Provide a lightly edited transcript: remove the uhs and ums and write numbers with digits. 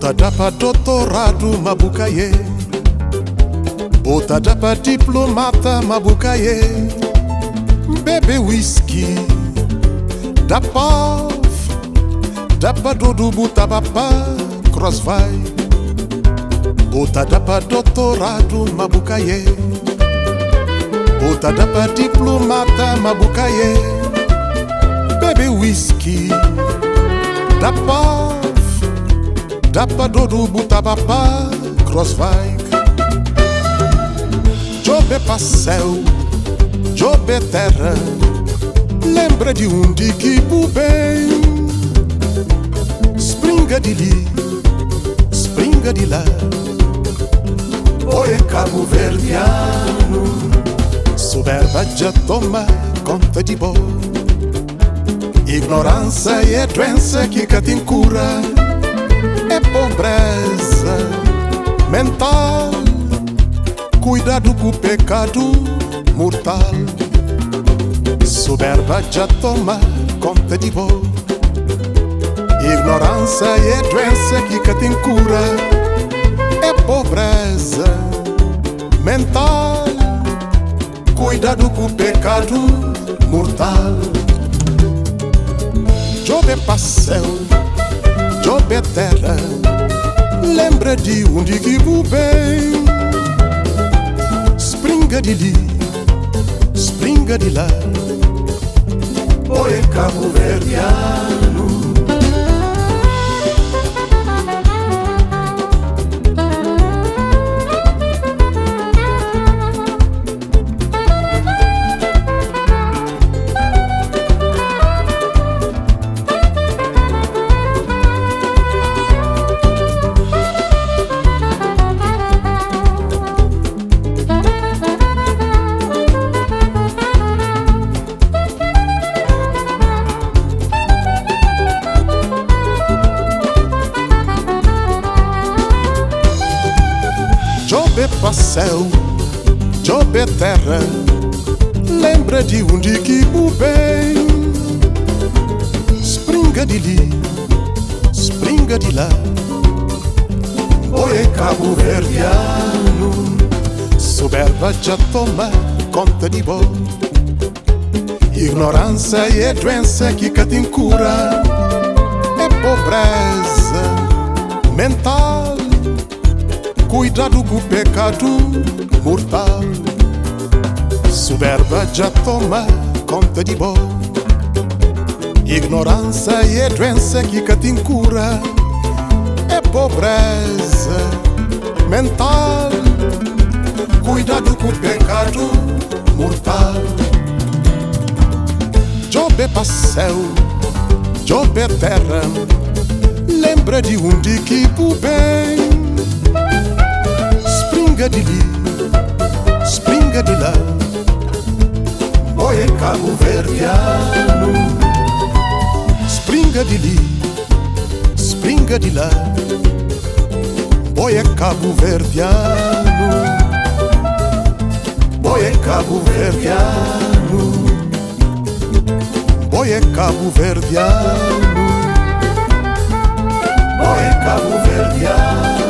Botada pra doutorado, Mabucaie. Botada pra diplomata, Mabucaie. Bebe whisky, da paf, da pra dodo butabapá, cross vai. Botada pra doutorado, Mabucaie. Botada pra diplomata, Mabucaie. Bebe whisky, da paf, da pra dodo butabapá, cross vai. Jobe pra céu, jobe terra, lembra de onde que bem. Springa de li, springa de lá. Oi, Cabo Verdeano, soberba já toma conta de boa. Ignorância é doença que cá tem cura. É pobreza mental, cuidado com o pecado mortal. Soberba já toma conta de boa. Ignorância é doença que cá tem cura. É pobreza mental, cuidado com o pecado mortal. Jobe pra céu, jobe terra, lembra de onde que bem. Springa de li, springa de lá. Oi, Cabo Verdeano. Jobe pra céu, jobe terra, lembra de onde que bem. Springa de li, springa de lá. Oi, Cabo Verdeano, soberba já toma conta de boa. Ignorância é doença que cá tem cura. É pobreza mental, cuidado com o pecado mortal. Soberba já toma conta de boa. Ignorância é doença que cá tem cura. É pobreza mental, cuidado com o pecado mortal. Jobe pra céu, jobe terra, lembra de onde que bem. Springa de li, springa de lá. Oi, Cabo Verdeano. Springa de li, springa de lá. Oi, Cabo Verdeano. Oi, Cabo Verdeano. Oi, Cabo Verdeano. Oi, Cabo Verdeano.